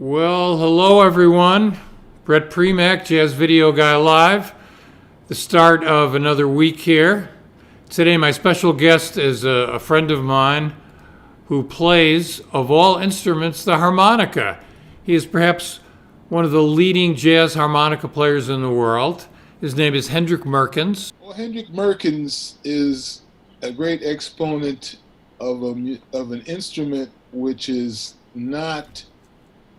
Well, hello everyone. Brett Premack, Jazz Video Guy Live. The start of another week here. Today my special guest is a friend of mine who plays, of all instruments, the harmonica. He is perhaps one of the leading jazz harmonica players in the world. His name is Hendrik Meurkens. Well, Hendrik Meurkens is a great exponent of an instrument which is not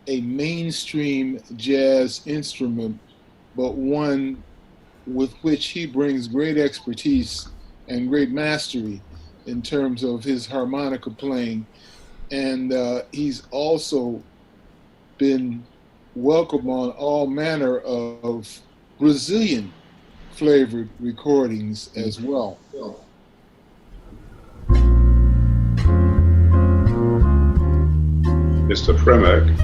a mainstream jazz instrument, but one with which he brings great expertise and great mastery in terms of his harmonica playing. And he's also been welcome on all manner of Brazilian flavored recordings as well. Mr. Premack.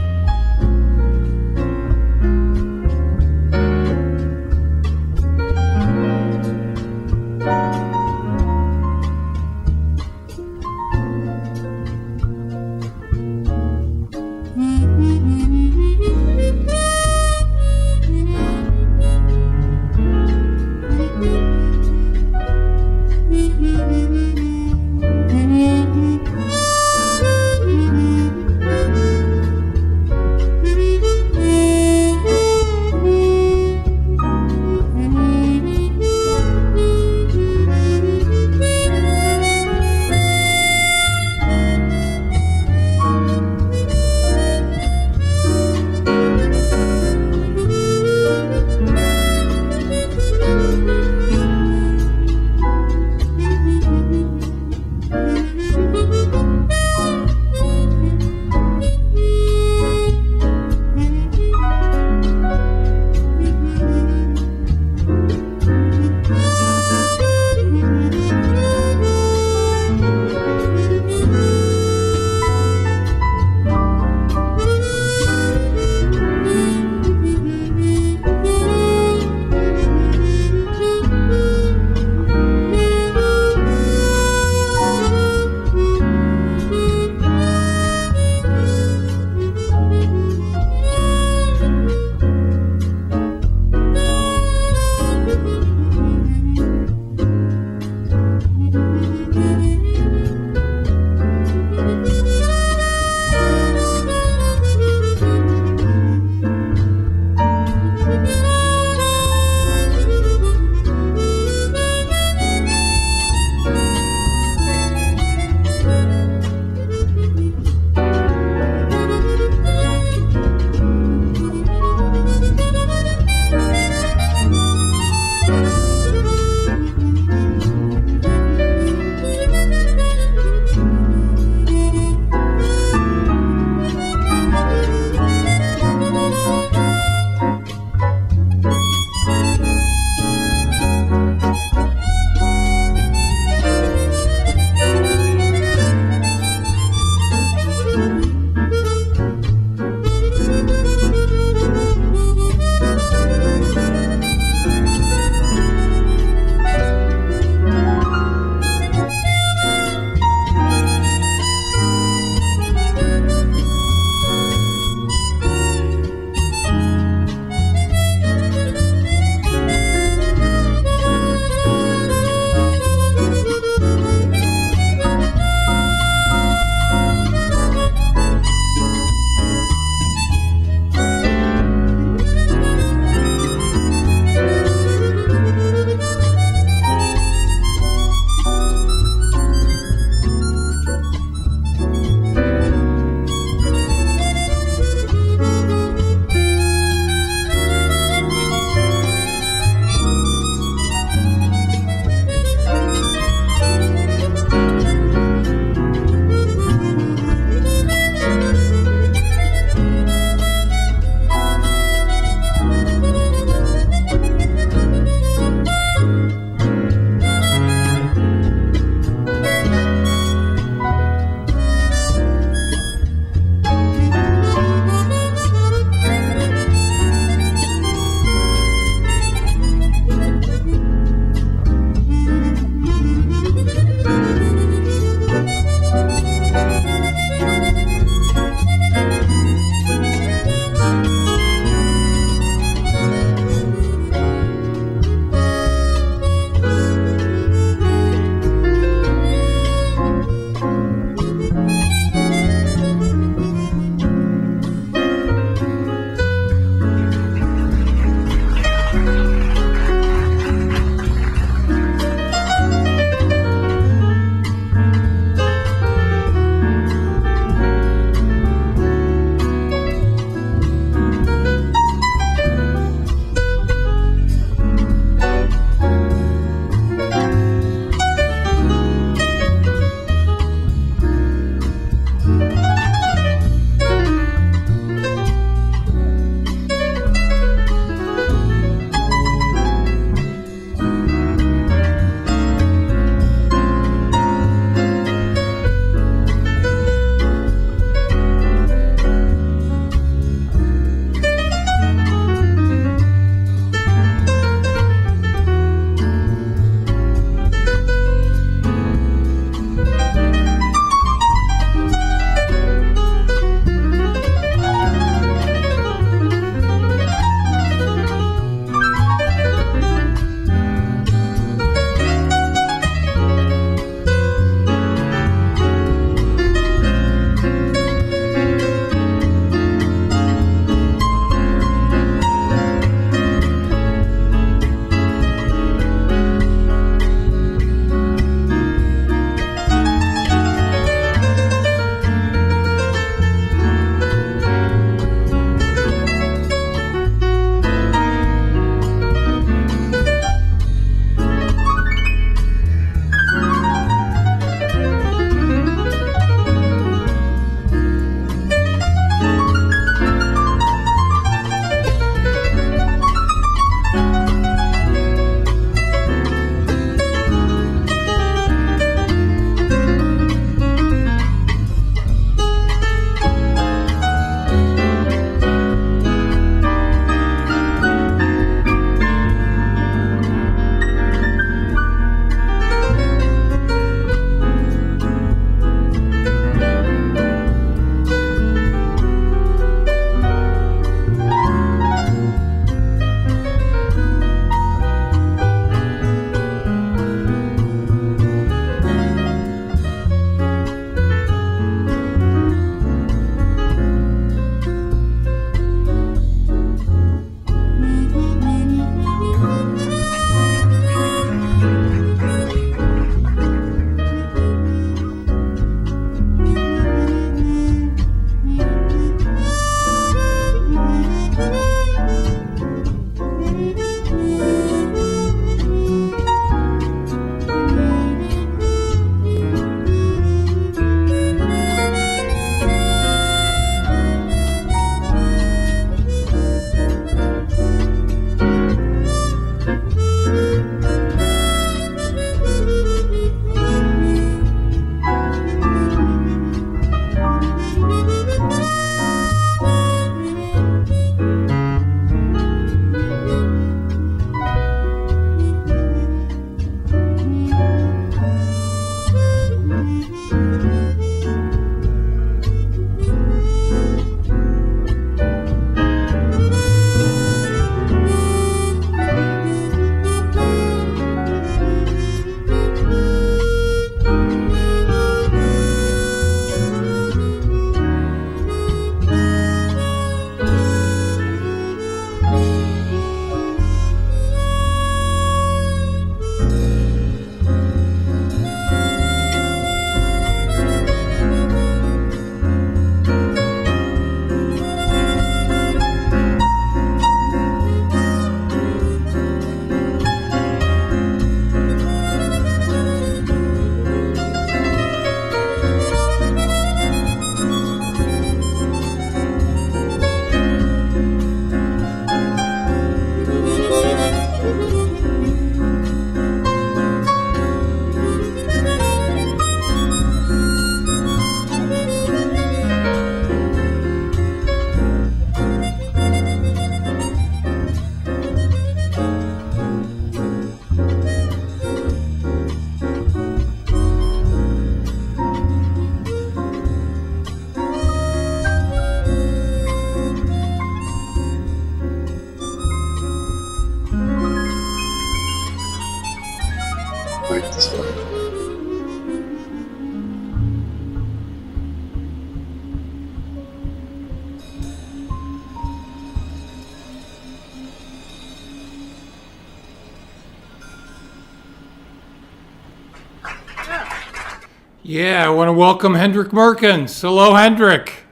Yeah, I want to welcome Hendrik Meurkens. Hello, Hendrik.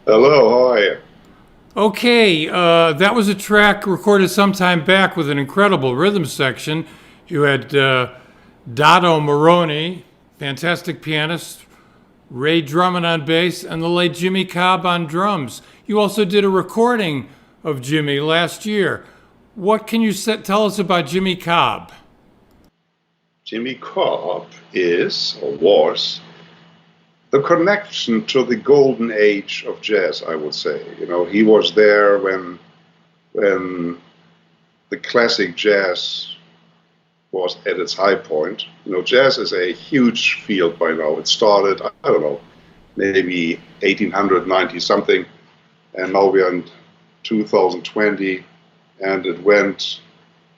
Hello, how are you? Okay, that was a track recorded some time back with an incredible rhythm section. You had Dado Moroni, fantastic pianist, Ray Drummond on bass, and the late Jimmy Cobb on drums. You also did a recording of Jimmy last year. What can you tell us about Jimmy Cobb? Jimmy Cobb is, or was, the connection to the golden age of jazz, I would say. He was there when the classic jazz was at its high point. Jazz is a huge field by now. It started, I don't know, maybe 1890 something, and now we're in 2020, and it went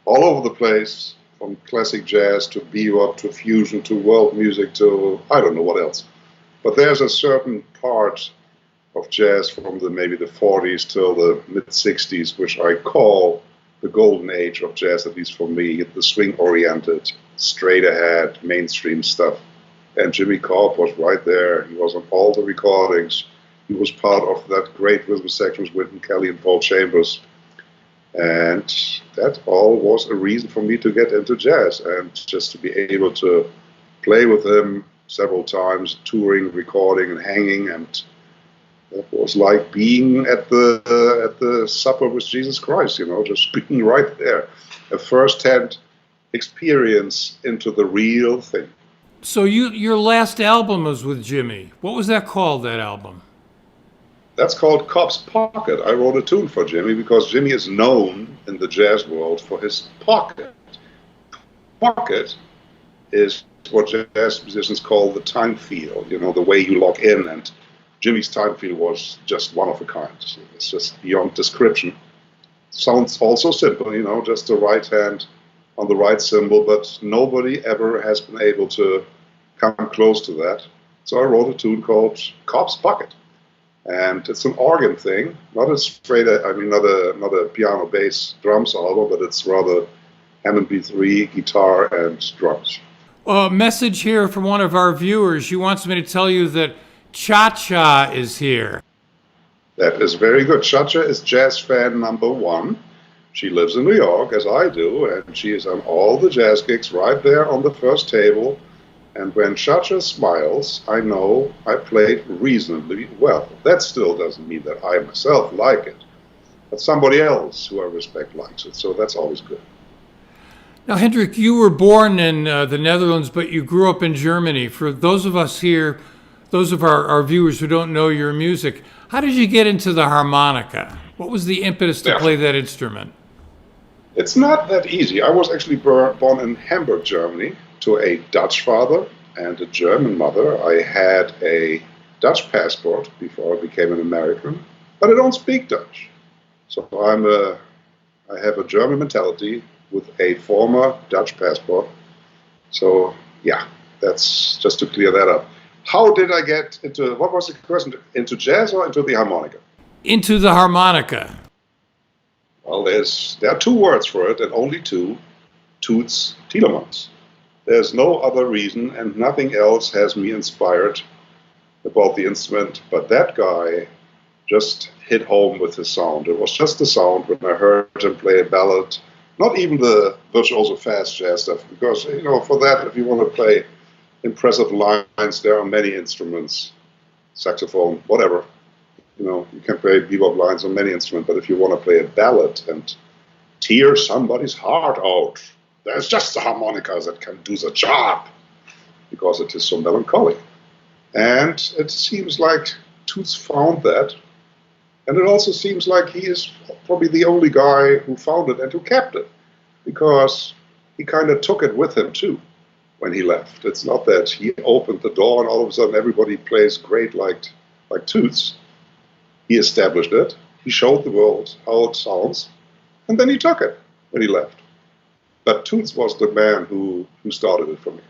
all over the place, from classic jazz to bebop to fusion to world music to I don't know what else. But there's a certain part of jazz from maybe the 40s till the mid-60s, which I call the golden age of jazz, at least for me, the swing-oriented, straight-ahead, mainstream stuff. And Jimmy Cobb was right there. He was on all the recordings. He was part of that great rhythm section with Wynton Kelly and Paul Chambers. And that all was a reason for me to get into jazz, and just to be able to play with him several times, touring, recording, and hanging. And that was like being at the supper with Jesus Christ, just being right there. A first-hand experience into the real thing. So your last album was with Jimmy. What was that called, that album? That's called Cobb's Pocket. I wrote a tune for Jimmy because Jimmy is known in the jazz world for his pocket. Pocket is what jazz musicians call the time feel, the way you lock in. And Jimmy's time feel was just one of a kind. It's just beyond description. Sounds also simple, just the right hand on the right cymbal, but nobody ever has been able to come close to that. So I wrote a tune called Cobb's Pocket. And it's an organ thing, not a piano, bass, drums album, but it's rather Hammond B3, guitar, and drums. A message here from one of our viewers. She wants me to tell you that Cha-Cha is here. That is very good. Cha-Cha is jazz fan number one. She lives in New York, as I do, and she is on all the jazz gigs right there on the first table. And when Cha-Cha smiles, I know I played reasonably well. That still doesn't mean that I myself like it, but somebody else who I respect likes it, so that's always good. Now, Hendrik, you were born in the Netherlands, but you grew up in Germany. For those of us here, those of our viewers who don't know your music, how did you get into the harmonica? What was the impetus to play that instrument? It's not that easy. I was actually born in Hamburg, Germany, to a Dutch father and a German mother. I had a Dutch passport before I became an American, but I don't speak Dutch. So I have a German mentality with a former Dutch passport. So yeah, that's just to clear that up. How did I get into, what was the question, into jazz or into the harmonica? Into the harmonica. Well, there are two words for it, and only two: Toots Tielemans. There's no other reason, and nothing else has me inspired about the instrument, but that guy just hit home with his sound. It was just the sound when I heard him play a ballad, not even the virtuoso fast jazz stuff, because, for that, if you want to play impressive lines, there are many instruments, saxophone, whatever. You can play bebop lines on many instruments, but if you want to play a ballad and tear somebody's heart out, there's just the harmonica that can do the job, because it is so melancholy. And it seems like Toots found that, and it also seems like he is probably the only guy who found it and who kept it, because he kind of took it with him too when he left. It's not that he opened the door and all of a sudden everybody plays great like Toots. He established it, he showed the world how it sounds, and then he took it when he left. But Toots was the man who started it for me.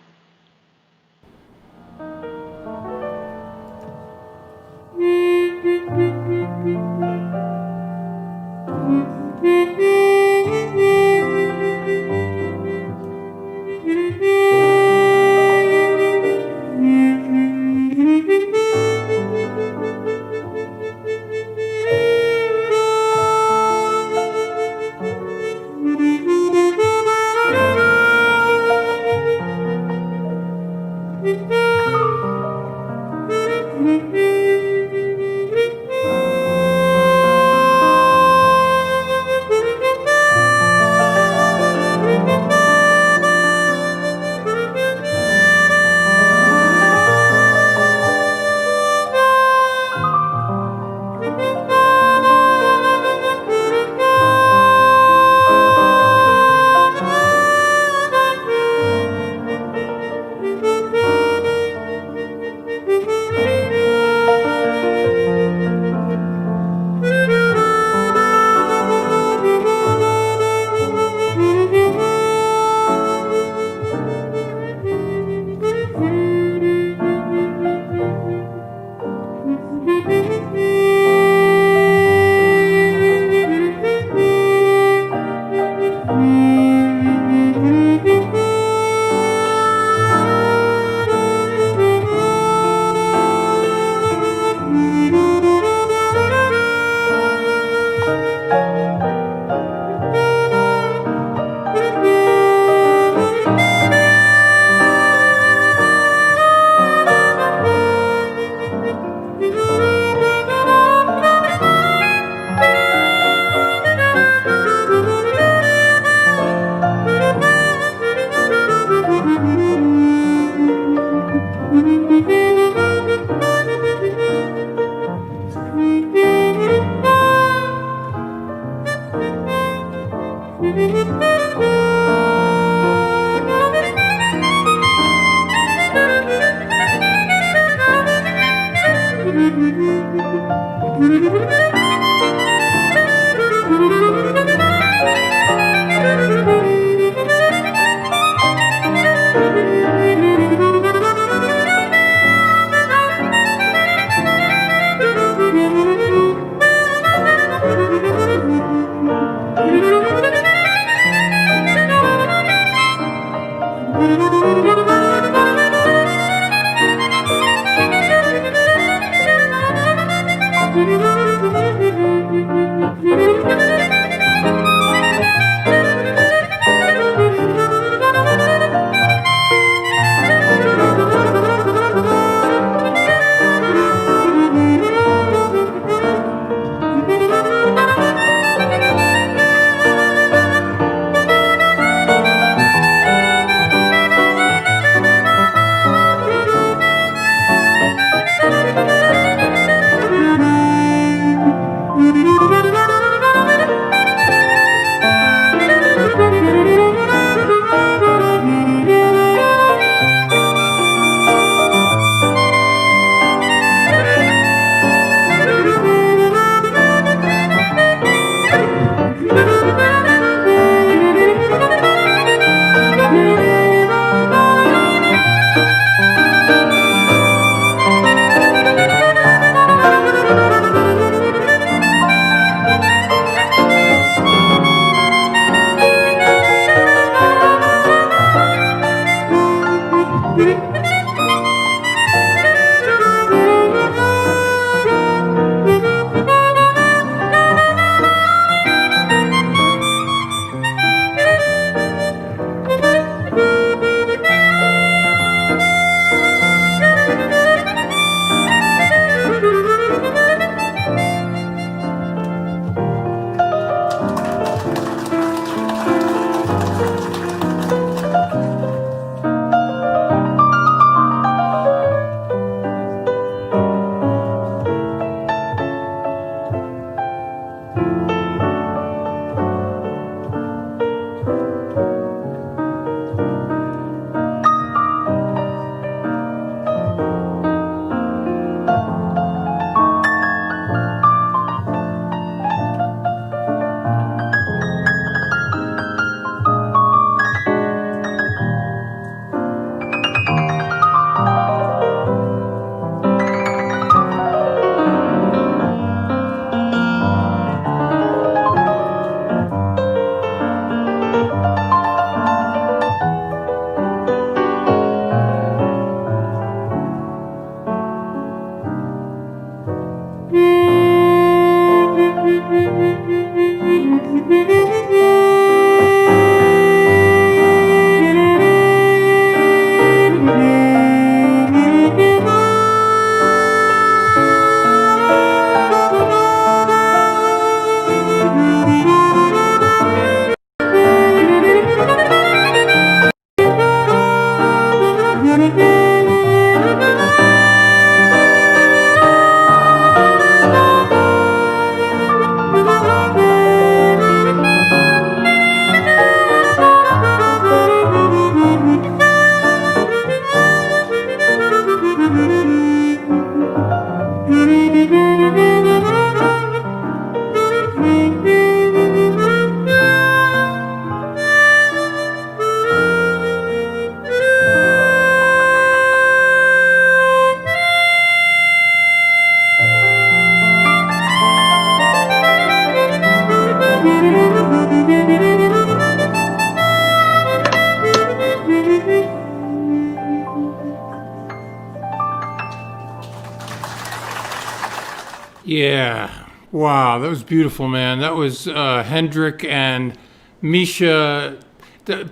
Yeah. Wow, that was beautiful, man. That was Hendrik and Misha.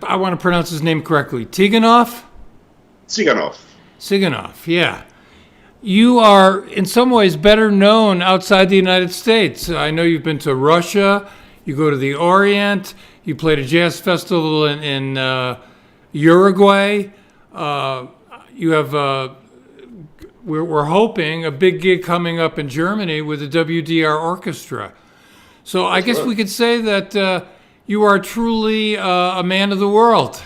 I want to pronounce his name correctly. Tiganov? Tsiganov. Siganov, yeah. You are, in some ways, better known outside the United States. I know you've been to Russia, you go to the Orient, you played a jazz festival in Uruguay. You have, we're hoping, a big gig coming up in Germany with the WDR Orchestra. So I guess we could say that you are truly a man of the world.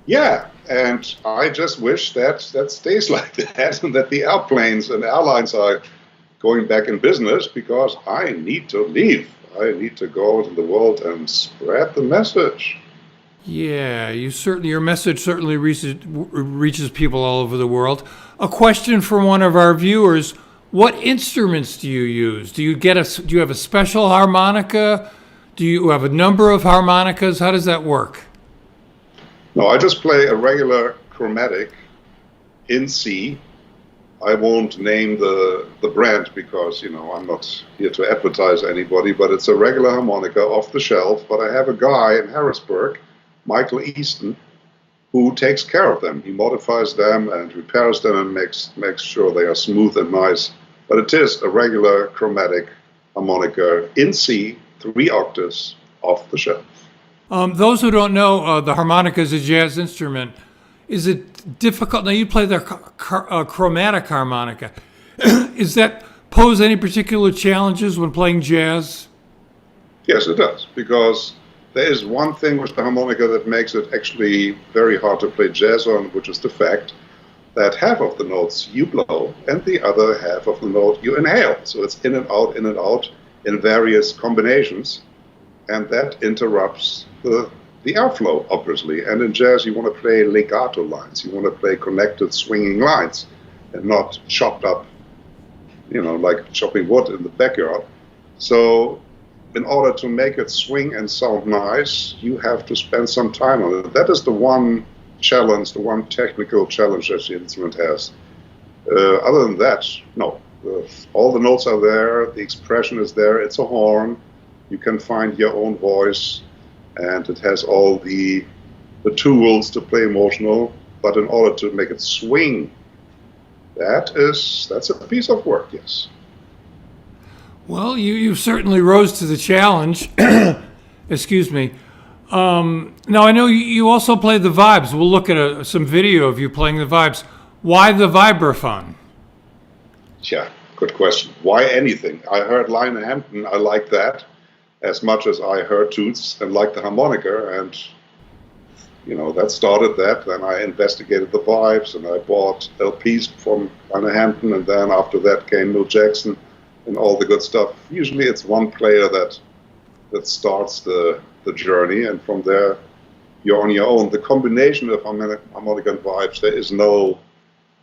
Yeah, and I just wish that stays like that and that the airplanes and airlines are going back in business, because I need to leave. I need to go into the world and spread the message. Yeah, your message certainly reaches people all over the world. A question from one of our viewers: what instruments do you use? Do you have a special harmonica? Do you have a number of harmonicas? How does that work? No, I just play a regular chromatic in C. I won't name the brand because, I'm not here to advertise anybody, but it's a regular harmonica off the shelf. But I have a guy in Harrisburg, Michael Easton, who takes care of them. He modifies them and repairs them and makes sure they are smooth and nice. But it is a regular chromatic harmonica in C, 3 octaves, off the shelf. Those who don't know, the harmonica is a jazz instrument. Is it difficult? Now, you play the chromatic harmonica. Is that pose any particular challenges when playing jazz? Yes, it does, because there is one thing with the harmonica that makes it actually very hard to play jazz on, which is the fact that half of the notes you blow and the other half of the note you inhale. So it's in and out in various combinations, and that interrupts the airflow, obviously. And in jazz, you want to play legato lines. You want to play connected, swinging lines, and not chopped up, like chopping wood in the backyard. So in order to make it swing and sound nice, you have to spend some time on it. That is the one challenge, the one technical challenge that the instrument has. Other than that, no. All the notes are there, the expression is there, it's a horn, you can find your own voice, and it has all the tools to play emotional, but in order to make it swing, that's a piece of work, yes. Well, you certainly rose to the challenge. Excuse me. Now, I know you also play the vibes. We'll look at some video of you playing the vibes. Why the vibraphone? Yeah, good question. Why anything? I heard Lionel Hampton, I like that as much as I heard Toots and liked the harmonica, and that started that. Then I investigated the vibes, and I bought LPs from Lionel Hampton, and then after that came Milt Jackson and all the good stuff. Usually it's one player that starts the journey, and from there you're on your own. The combination of harmonica and vibes, there is no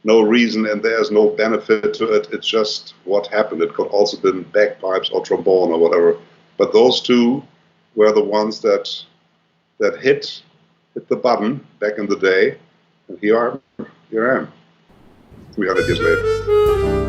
reason and there's no benefit to it. It's just what happened. It could also been bagpipes or trombone or whatever. But those two were the ones that hit the button back in the day. And here I am, 300 years later.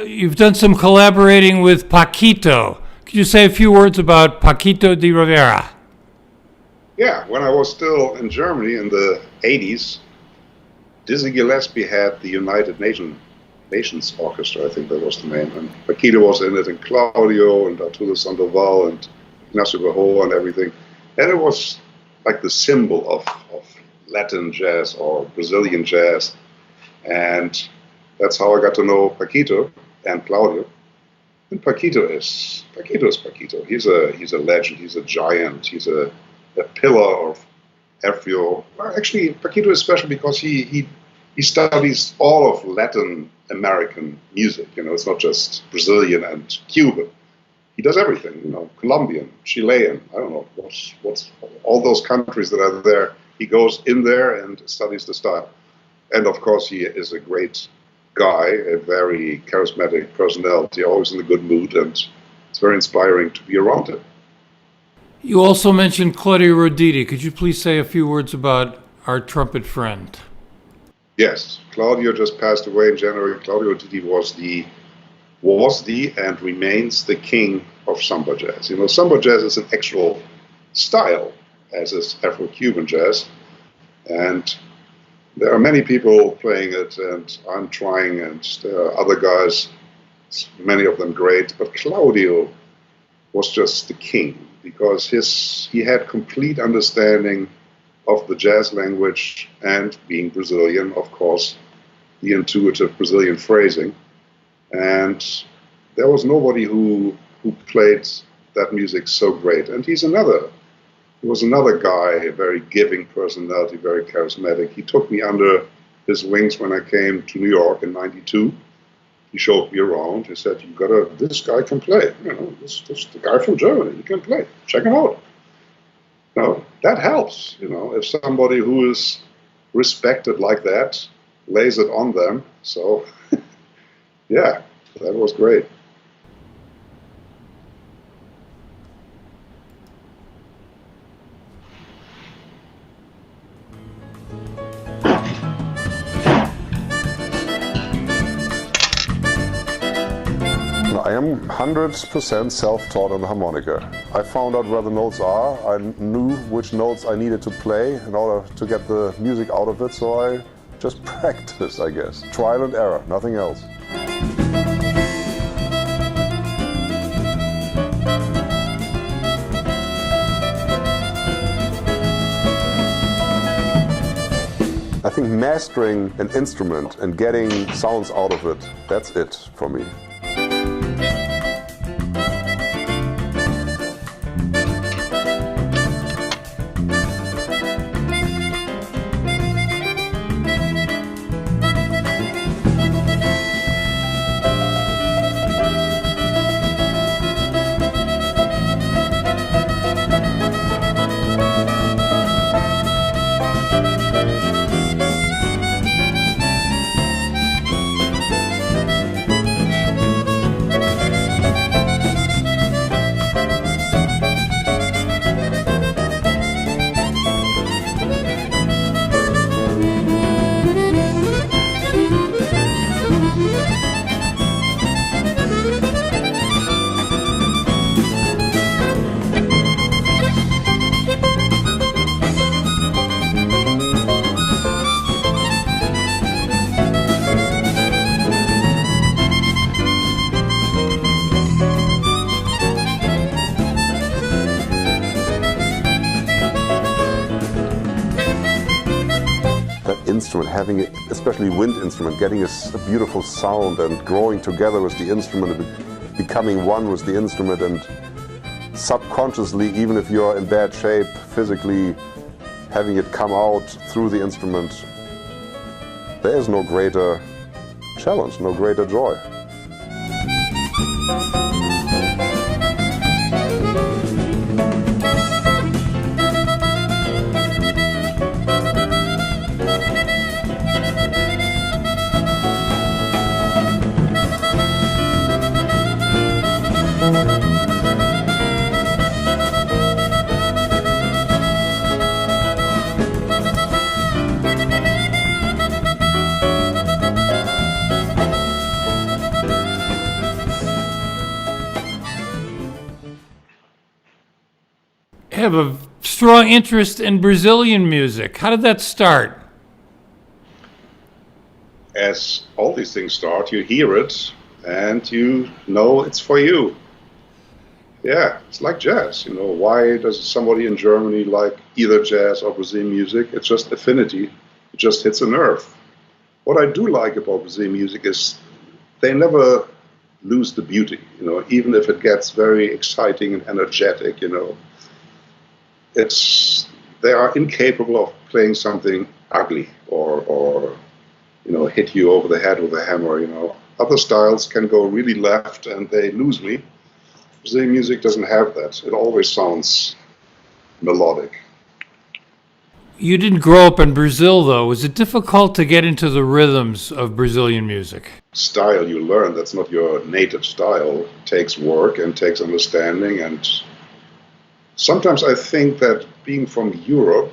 you've done some collaborating with Paquito. Could you say a few words about Paquito de Rivera? Yeah, when I was still in Germany in the 80s, Dizzy Gillespie had the Nations Orchestra, I think that was the name. And Paquito was in it, and Claudio, and Arturo Sandoval, and Ignacio Bajo, and everything. And it was like the symbol of Latin jazz or Brazilian jazz. And that's how I got to know Paquito and Claudio. And Paquito is Paquito. He's a legend. He's a giant. He's a pillar of Afro. Well, actually, Paquito is special because he studies all of Latin American music. You know, it's not just Brazilian and Cuban. He does everything. You know, Colombian, Chilean. I don't know what's all those countries that are there. He goes in there and studies the style. And of course, he is a great guy, a very charismatic personality, always in a good mood, and it's very inspiring to be around him. You also mentioned Claudio Roditi. Could you please say a few words about our trumpet friend? Yes, Claudio just passed away in January. Claudio Roditi was the and remains the king of samba jazz. You know, samba jazz is an actual style, as is Afro-Cuban jazz, and there are many people playing it, and I'm trying, and there are other guys, many of them great, but Claudio was just the king because he had complete understanding of the jazz language, and being Brazilian, of course, the intuitive Brazilian phrasing. And there was nobody who played that music so great. And he was another guy, a very giving personality, very charismatic. He took me under his wings when I came to New York in '92. He showed me around. He said, this guy can play. You know, this the guy from Germany, he can play. Check him out. Now, that helps, you know, if somebody who is respected like that lays it on them. So, yeah, that was great. I am 100% self-taught on the harmonica. I found out where the notes are. I knew which notes I needed to play in order to get the music out of it, so I just practiced, I guess. Trial and error, nothing else. I think mastering an instrument and getting sounds out of it, that's it for me. Instrument, having it, especially wind instrument, getting a beautiful sound and growing together with the instrument, becoming one with the instrument, and subconsciously, even if you're in bad shape physically, having it come out through the instrument, there is no greater challenge, no greater joy. have a strong interest in Brazilian music. How did that start? As all these things start, you hear it and you know it's for you. Yeah, it's like jazz. Why does somebody in Germany like either jazz or Brazilian music? It's just affinity. It just hits a nerve. What I do like about Brazilian music is they never lose the beauty. Even if it gets very exciting and energetic, they are incapable of playing something ugly or hit you over the head with a hammer. Other styles can go really left and they lose me. Brazilian music doesn't have that. It always sounds melodic. You didn't grow up in Brazil, though. Was it difficult to get into the rhythms of Brazilian music? Style you learn, that's not your native style. It takes work and takes understanding. And sometimes I think that being from Europe,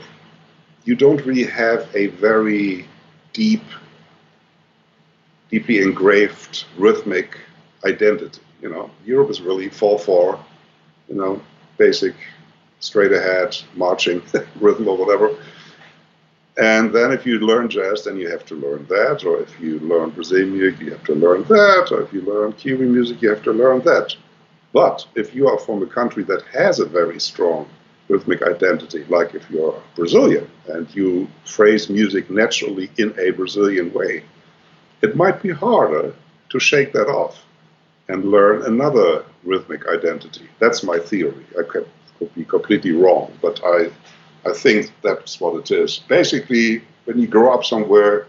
you don't really have a very deeply engraved rhythmic identity. Europe is really 4/4, basic, straight ahead, marching rhythm or whatever. And then if you learn jazz, then you have to learn that. Or if you learn Brazilian music, you have to learn that. Or if you learn Cuban music, you have to learn that. But if you are from a country that has a very strong rhythmic identity, like if you're Brazilian and you phrase music naturally in a Brazilian way, it might be harder to shake that off and learn another rhythmic identity. That's my theory. I could be completely wrong, but I think that's what it is. Basically, when you grow up somewhere,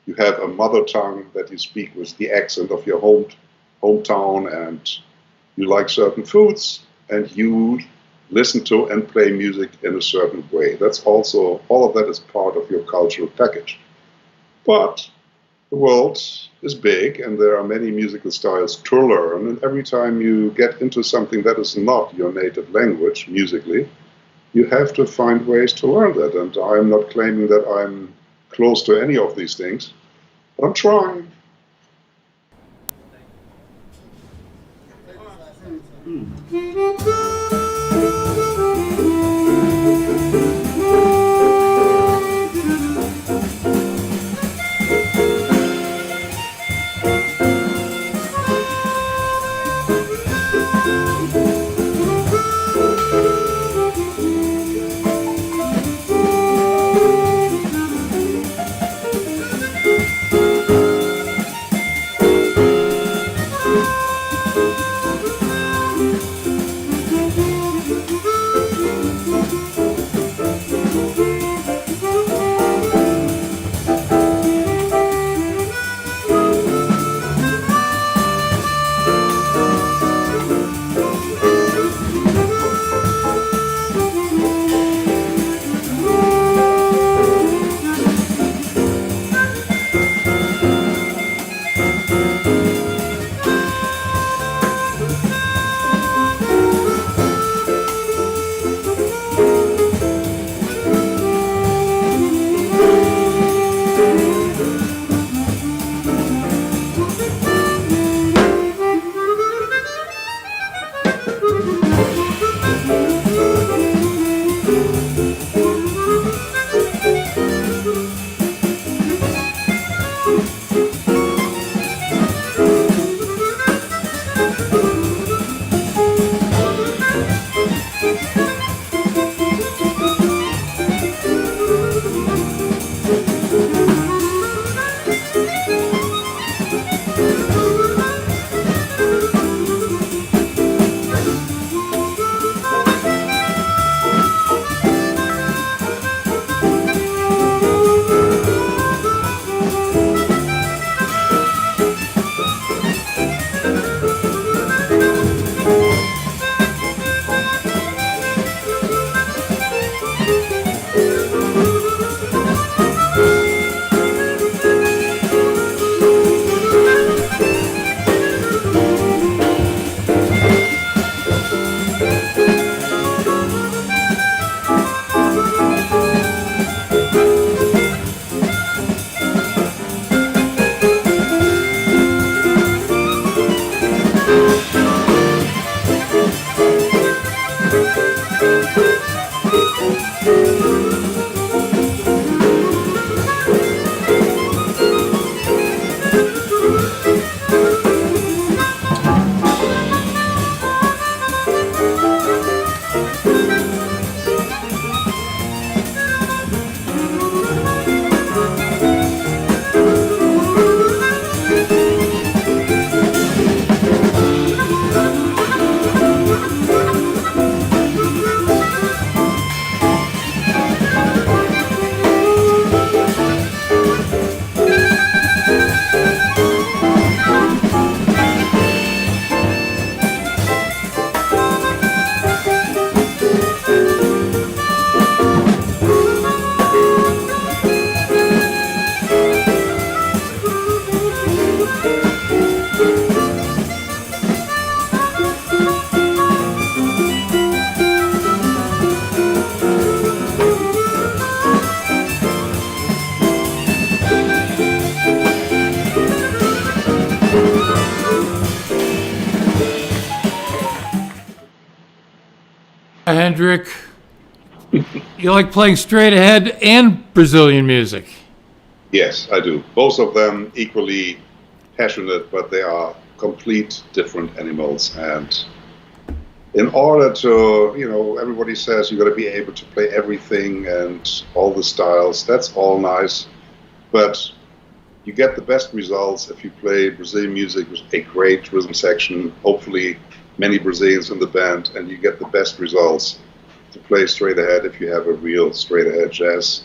you have a mother tongue that you speak with the accent of your hometown, and you like certain foods, and you listen to and play music in a certain way. That's also, all of that is part of your cultural package. But the world is big and there are many musical styles to learn, and every time you get into something that is not your native language musically, you have to find ways to learn that. And I'm not claiming that I'm close to any of these things, but I'm trying. Hendrik, you like playing straight ahead and Brazilian music? Yes, I do. Both of them equally passionate, but they are complete different animals. And in order to, everybody says you got to be able to play everything and all the styles. That's all nice, but you get the best results if you play Brazilian music with a great rhythm section, hopefully many Brazilians in the band, and you get the best results to play straight ahead if you have a real straight ahead jazz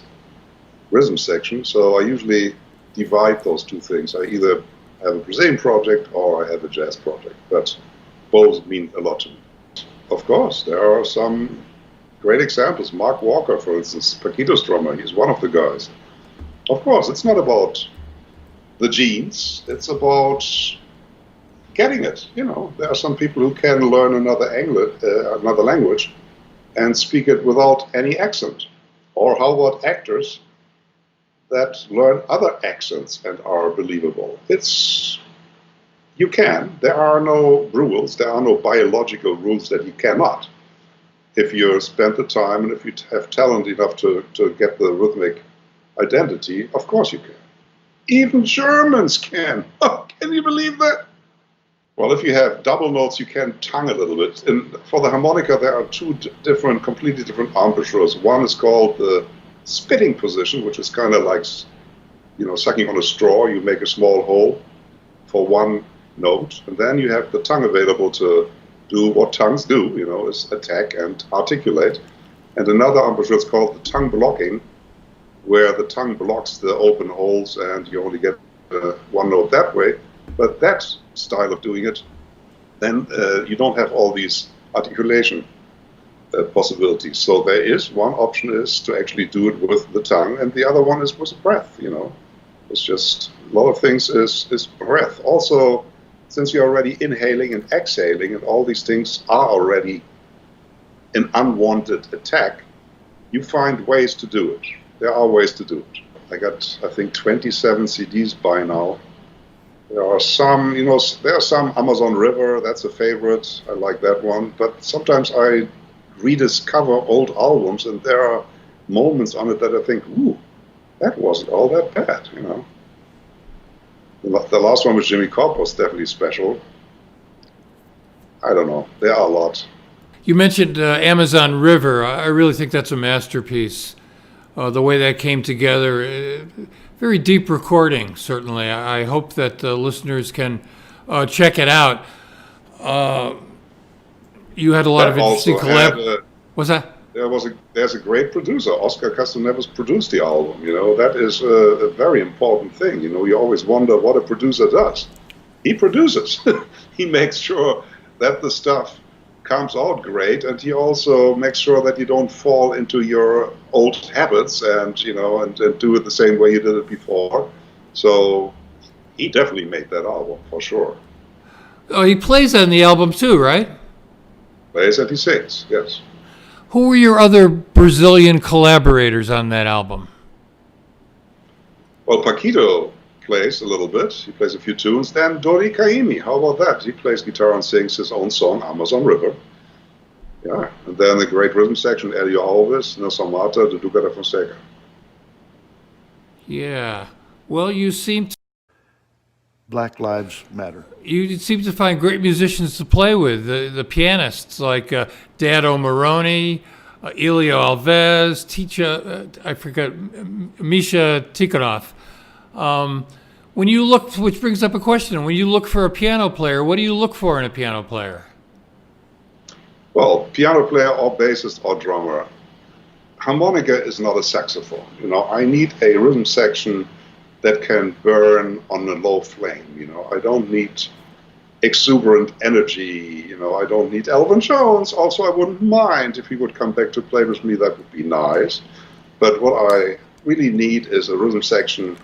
rhythm section. So I usually divide those two things. I either have a Brazilian project or I have a jazz project, but both mean a lot to me. Of course, there are some great examples. Mark Walker, for instance, Paquito's drummer, he's one of the guys. Of course, it's not about the genes, it's about getting it. There are some people who can learn another language and speak it without any accent. Or how about actors that learn other accents and are believable? You can. There are no rules. There are no biological rules that you cannot. If you spend the time and if you have talent enough to get the rhythmic identity, of course you can. Even Germans can. Can you believe that? Well, if you have double notes, you can tongue a little bit. And for the harmonica, there are two completely different embouchures. One is called the spitting position, which is kind of like, sucking on a straw. You make a small hole for one note, and then you have the tongue available to do what tongues do, is attack and articulate. And another embouchure is called the tongue blocking, where the tongue blocks the open holes and you only get one note that way. But that style of doing it, then you don't have all these articulation possibilities. So there is one option is to actually do it with the tongue, and the other one is with breath. It's just a lot of things is breath. Also, since you're already inhaling and exhaling, and all these things are already an unwanted attack, you find ways to do it. There are ways to do it. I got, I think, 27 CDs by now. There are some, there are some Amazon River, that's a favorite. I like that one. But sometimes I rediscover old albums, and there are moments on it that I think, ooh, that wasn't all that bad, The last one with Jimmy Cobb was definitely special. I don't know. There are a lot. You mentioned Amazon River. I really think that's a masterpiece. The way that came together, very deep recording, certainly. I hope that listeners can check it out. You had a lot of interesting collab. What's that? There's a great producer. Oscar Castaneves produced the album. That is a very important thing. You always wonder what a producer does. He produces. He makes sure that the stuff comes out great, and he also makes sure that you don't fall into your old habits and and do it the same way you did it before. So he definitely made that album for sure. Oh, he plays on the album too, right? Plays and he sings, yes. Who were your other Brazilian collaborators on that album? Well, Paquito plays a little bit. He plays a few tunes. Then Dori Caymmi, how about that? He plays guitar and sings his own song, Amazon River. Yeah, and then the great rhythm section, Elio Alves, Nelson Mata, the Duca da Fonseca. Yeah. Well, you seem to... Black Lives Matter. You seem to find great musicians to play with, the pianists like Dado Moroni, Elio Alves, Misha Tikhonov. When you look, which brings up a question, when you look for a piano player, what do you look for in a piano player? Well, piano player or bassist or drummer. Harmonica is not a saxophone. I need a rhythm section that can burn on a low flame. I don't need exuberant energy. I don't need Elvin Jones. Also, I wouldn't mind if he would come back to play with me. That would be nice. But what I really need is a rhythm section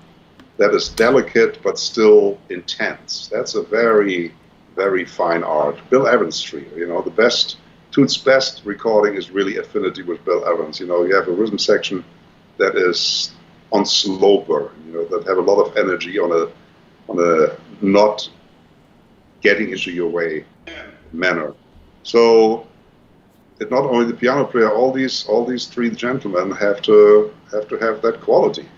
that is delicate but still intense. That's a very, very fine art. Bill Evans Trio, the best, Toots' best recording is really Affinity with Bill Evans. You have a rhythm section that is on slow burn, that have a lot of energy on a not getting into your way manner. So it not only the piano player, all these three gentlemen have to have that quality.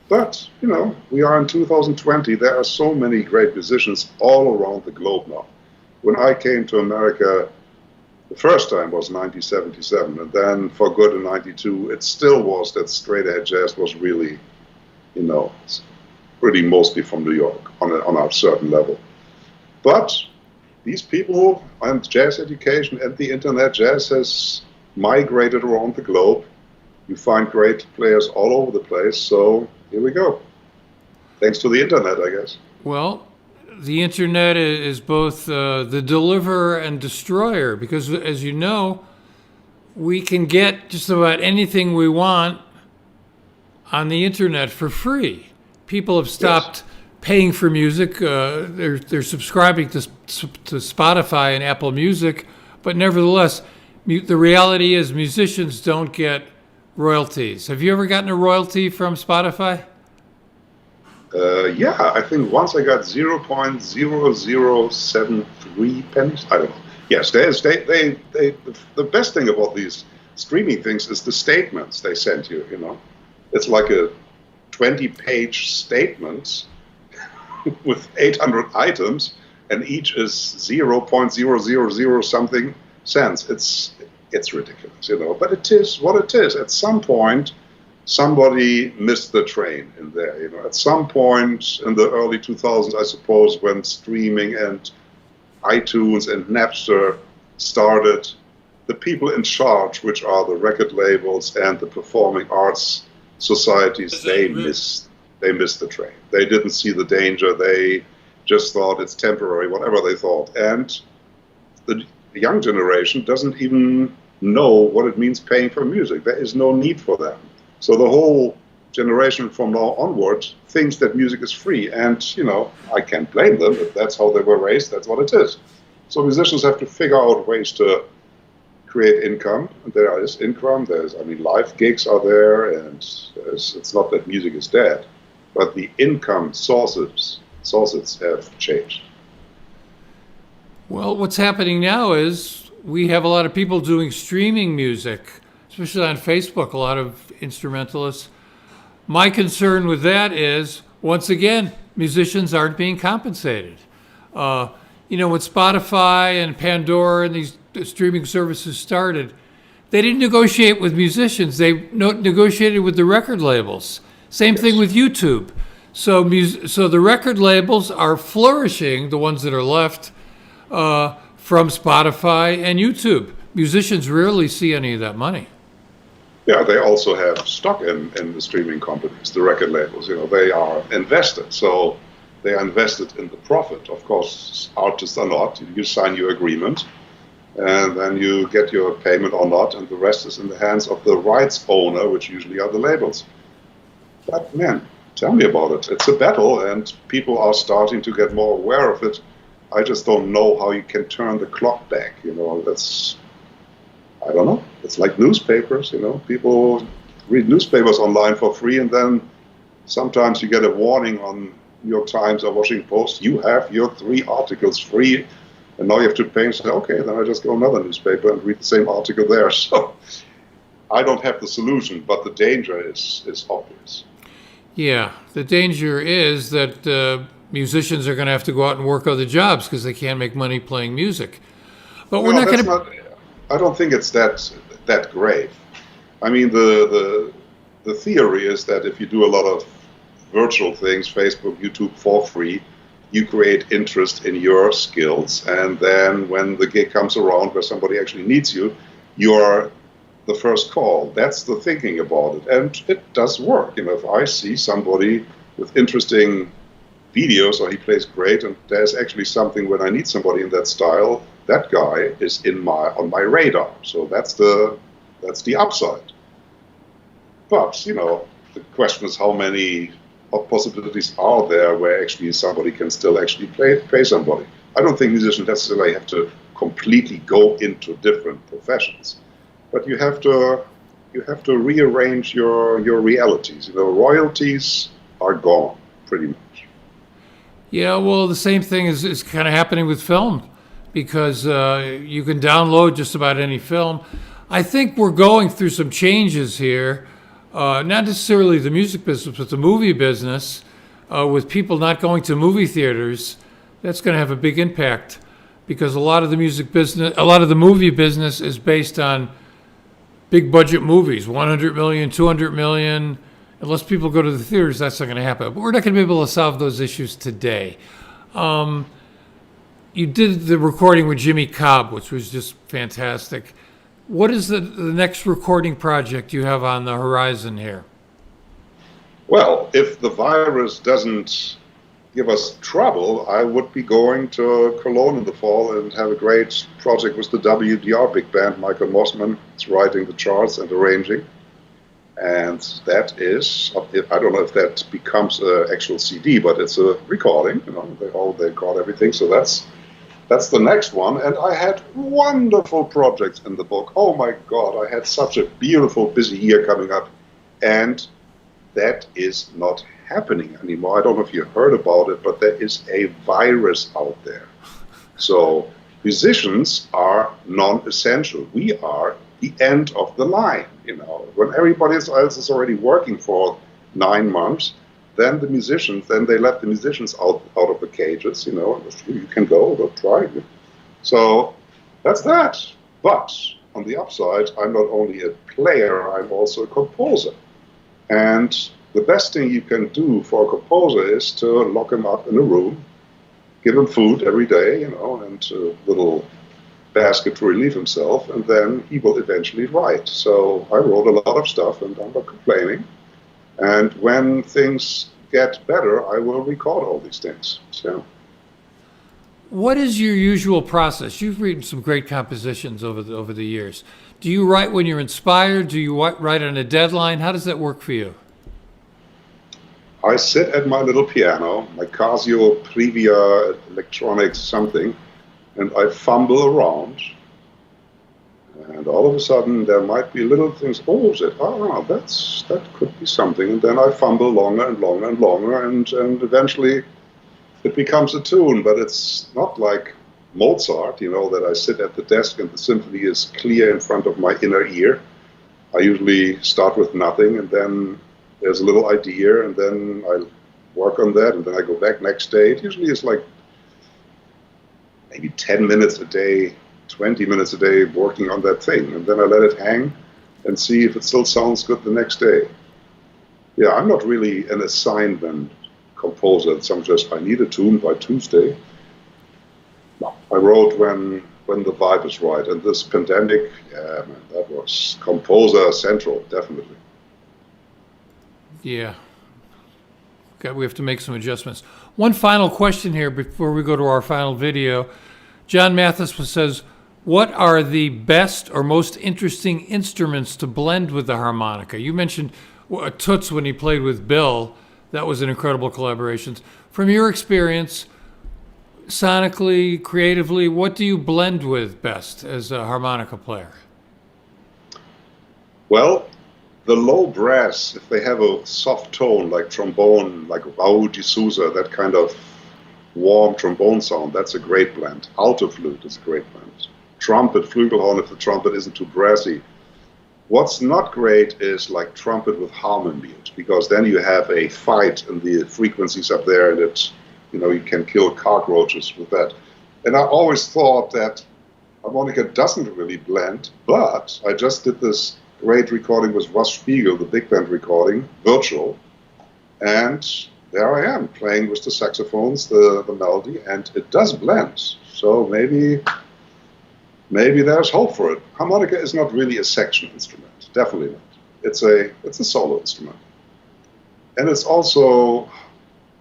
But, you know, we are in 2020. There are so many great musicians all around the globe now. When I came to America, the first time was 1977, and then for good in 92, it still was that straight ahead jazz was really, you know, pretty mostly from New York on a certain level. But these people and jazz education and the internet, jazz has migrated around the globe. You find great players all over the place, so here we go. Thanks to the internet, I guess. Well, the internet is both the deliverer and destroyer, because as you know, we can get just about anything we want on the internet for free. People have stopped paying for music. They're subscribing to Spotify and Apple Music, but nevertheless, the reality is musicians don't get royalties. Have you ever gotten a royalty from Spotify? Yeah, I think once I got 0.0073 pennies. I don't know. Yes, the best thing about these streaming things is the statements they send you. You know, it's like a 20-page statement with 800 items, and each is 0.000 something cents. It's ridiculous, you know. But it is what it is. At some point, somebody missed the train in there, you know. At some point in the early 2000s, I suppose, when streaming and iTunes and Napster started, the people in charge, which are the record labels and the performing arts societies, they missed the train. They didn't see the danger. They just thought it's temporary, whatever they thought. And the young generation doesn't even know what it means paying for music. There is no need for them. So the whole generation from now onward thinks that music is free. And, you know, I can't blame them. If that's how they were raised, that's what it is. So musicians have to figure out ways to create income. There is income. Live gigs are there, and it's not that music is dead, but the income sources have changed. Well, what's happening now is we have a lot of people doing streaming music, especially on Facebook, a lot of instrumentalists. My concern with that is, once again, musicians aren't being compensated. You know, when Spotify and Pandora and these streaming services started, they didn't negotiate with musicians. They negotiated with the record labels. Same thing with YouTube. So the record labels are flourishing, the ones that are left, from Spotify and YouTube. Musicians rarely see any of that money. Yeah, they also have stock in the streaming companies, the record labels. You know, they are invested. So they are invested in the profit. Of course, artists are not. You sign your agreement, and then you get your payment or not, and the rest is in the hands of the rights owner, which usually are the labels. But man, tell me about it. It's a battle, and people are starting to get more aware of it. I just don't know how you can turn the clock back. You know, I don't know. It's like newspapers, you know. People read newspapers online for free, and then sometimes you get a warning on New York Times or Washington Post. You have your 3 articles free, and now you have to pay and say, okay, then I just go another newspaper and read the same article there. So I don't have the solution, but the danger is obvious. Yeah, the danger is that musicians are going to have to go out and work other jobs because they can't make money playing music. But we're not going to. I don't think it's that grave. I mean, the theory is that if you do a lot of virtual things, Facebook, YouTube, for free, you create interest in your skills, and then when the gig comes around where somebody actually needs you, you are the first call. That's the thinking about it, and it does work. You know, if I see somebody with interesting videos or he plays great, and there's actually something when I need somebody in that style, that guy is on my radar. So that's the upside. But you know, the question is how many possibilities are there where actually somebody can still actually pay somebody. I don't think musicians necessarily have to completely go into different professions, but you have to rearrange your realities. You know, royalties are gone pretty much. Yeah, well, the same thing is kind of happening with film. because you can download just about any film. I think we're going through some changes here, not necessarily the music business, but the movie business, with people not going to movie theaters. That's going to have a big impact because a lot of the movie business is based on big budget movies, 100 million, 200 million. Unless people go to the theaters, that's not going to happen. But we're not going to be able to solve those issues today. You did the recording with Jimmy Cobb, which was just fantastic. What is the next recording project you have on the horizon here? Well, if the virus doesn't give us trouble, I would be going to Cologne in the fall and have a great project with the WDR big band. Michael Mossman is writing the charts and arranging. And that is, I don't know if that becomes an actual CD, but it's a recording. You know, they got everything. So that's the next one. And I had wonderful projects in the book. Oh my God, I had such a beautiful, busy year coming up. And that is not happening anymore. I don't know if you heard about it, but there is a virus out there. So musicians are non-essential. We are the end of the line. You know, when everybody else is already working for 9 months, then they let the musicians out of the cages. You know, you can go try. So that's that. But on the upside, I'm not only a player, I'm also a composer. And the best thing you can do for a composer is to lock him up in a room, give him food every day, you know, and a little basket to relieve himself, and then he will eventually write. So I wrote a lot of stuff, and I'm not complaining. And when things get better, I will record all these things. So, what is your usual process? You've written some great compositions over the years. Do you write when you're inspired? Do you write on a deadline? How does that work for you? I sit at my little piano, my Casio Previa electronics something, and I fumble around. And all of a sudden, there might be little things. Oh, that could be something. And then I fumble longer and longer and longer, and eventually it becomes a tune. But it's not like Mozart, you know, that I sit at the desk and the symphony is clear in front of my inner ear. I usually start with nothing, and then there's a little idea, and then I work on that, and then I go back next day. It usually is like maybe 10 minutes a day, 20 minutes a day working on that thing, and then I let it hang and see if it still sounds good the next day. Yeah, I'm not really an assignment composer. I need a tune by Tuesday. No, I wrote when the vibe is right, and this pandemic, yeah, man, that was composer central, definitely. Yeah. Okay, we have to make some adjustments. One final question here before we go to our final video. John Mathis says, what are the best or most interesting instruments to blend with the harmonica? You mentioned Toots when he played with Bill. That was an incredible collaboration. From your experience, sonically, creatively, what do you blend with best as a harmonica player? Well, the low brass, if they have a soft tone like trombone, like Raul de Souza, that kind of warm trombone sound, that's a great blend. Alto flute is a great blend. Trumpet, flugelhorn, if the trumpet isn't too brassy. What's not great is like trumpet with harmon mute, because then you have a fight in the frequencies up there, and it's, you know, you can kill cockroaches with that. And I always thought that harmonica doesn't really blend, but I just did this great recording with Russ Spiegel, the big band recording, virtual, and there I am playing with the saxophones, the melody, and it does blend. So maybe there's hope for it. Harmonica is not really a section instrument, definitely not. It's a solo instrument, and it's also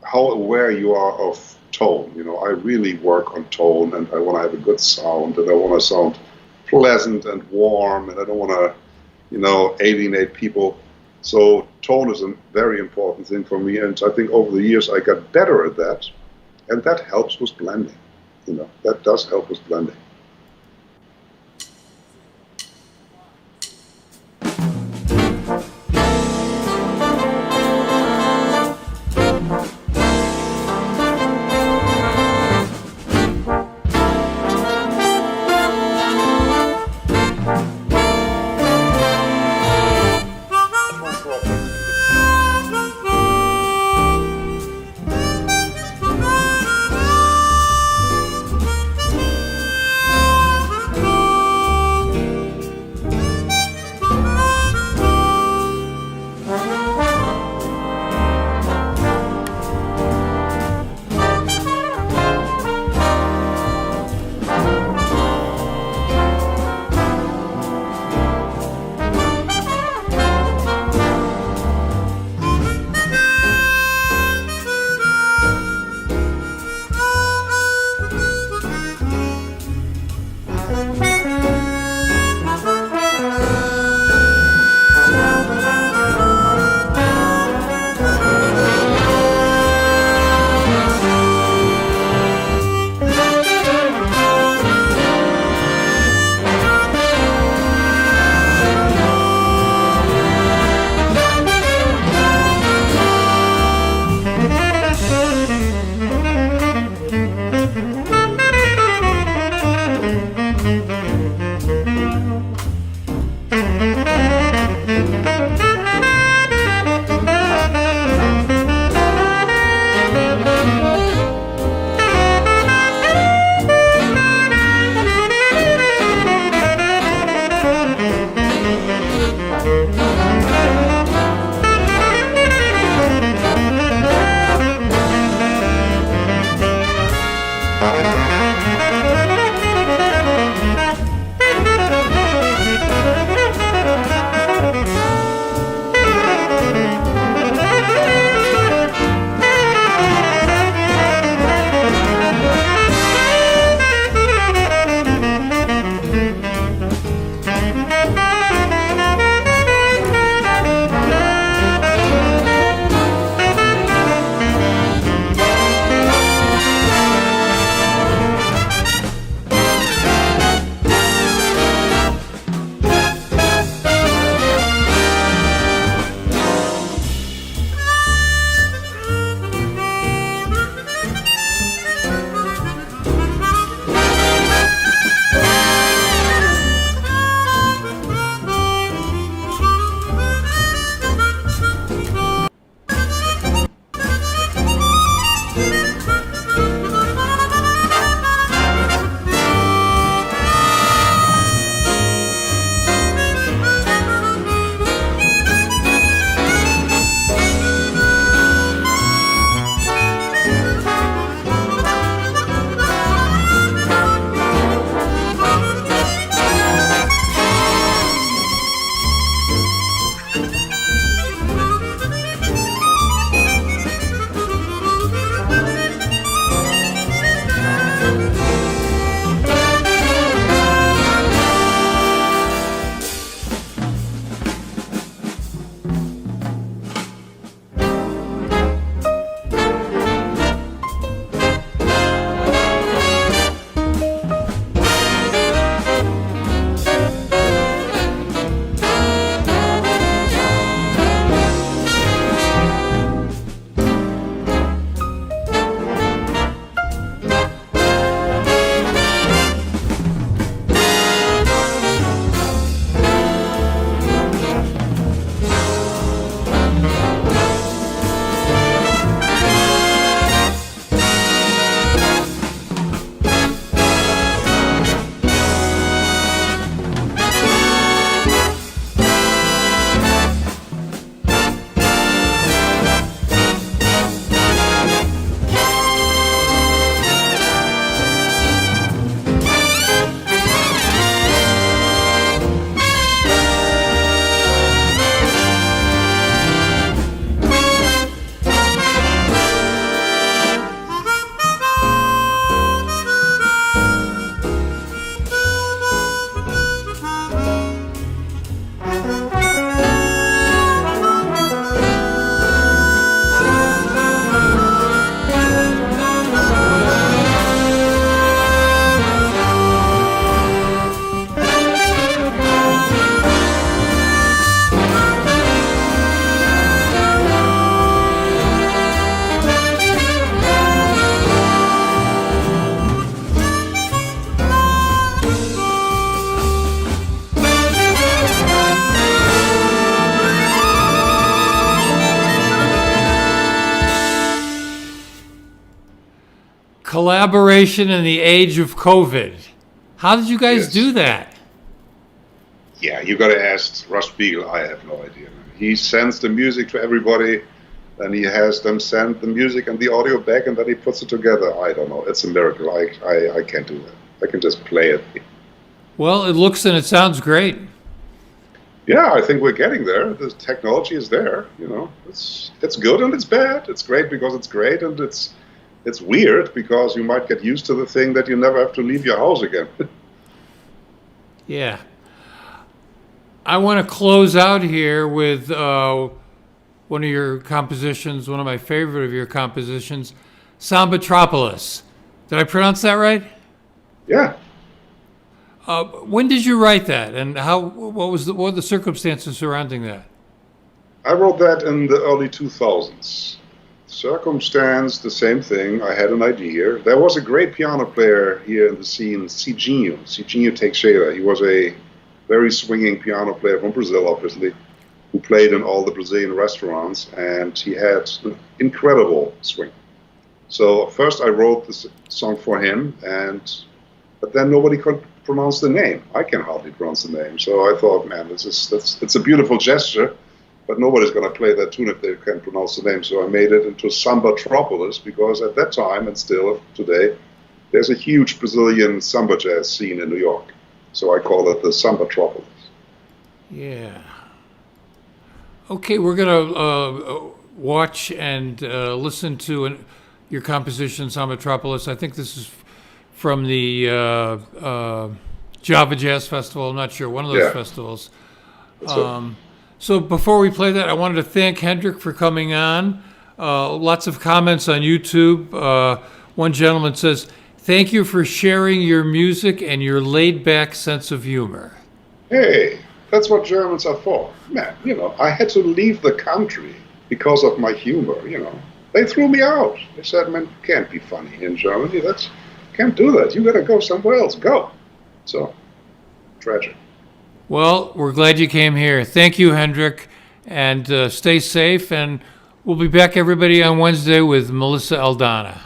how aware you are of tone. You know, I really work on tone, and I want to have a good sound, and I want to sound pleasant and warm, and I don't want to, you know, alienate people. So tone is a very important thing for me, and I think over the years I got better at that, and that helps with blending. You know, that does help with blending. Collaboration in the age of COVID. How did you guys Yes. do that? Yeah, you got to ask Russ Spiegel. I have no idea. He sends the music to everybody, and he has them send the music and the audio back, and then he puts it together. I don't know. It's a miracle. I can't do that. I can just play it. Well, it looks and it sounds great. Yeah, I think we're getting there. The technology is there. You know, it's good and it's bad. It's great because it's great, and it's weird because you might get used to the thing that you never have to leave your house again. Yeah. I want to close out here with one of your compositions, one of my favorite of your compositions, Sambatropolis. Did I pronounce that right? Yeah. When did you write that, and what were the circumstances surrounding that? I wrote that in the early 2000s. Circumstance, the same thing. I had an idea. There was a great piano player here in the scene, Cicinho Teixeira. He was a very swinging piano player from Brazil, obviously, who played in all the Brazilian restaurants, and he had an incredible swing. So first I wrote this song for him, but then nobody could pronounce the name. I can hardly pronounce the name. So I thought, man, it's a beautiful gesture, but nobody's going to play that tune if they can't pronounce the name. So I made it into Sambatropolis, because at that time, and still today, there's a huge Brazilian samba jazz scene in New York. So I call it the Sambatropolis. Yeah. Okay, we're going to watch and listen to your composition, Sambatropolis. I think this is from the Java Jazz Festival. I'm not sure, one of those festivals. So before we play that, I wanted to thank Hendrik for coming on. Lots of comments on YouTube. One gentleman says, "Thank you for sharing your music and your laid-back sense of humor." Hey, that's what Germans are for. Man, I had to leave the country because of my humor, They threw me out. They said, man, you can't be funny in Germany. Can't do that. You got to go somewhere else. Go. So, tragic. Well, we're glad you came here. Thank you, Hendrik, and stay safe. And we'll be back, everybody, on Wednesday with Melissa Aldana.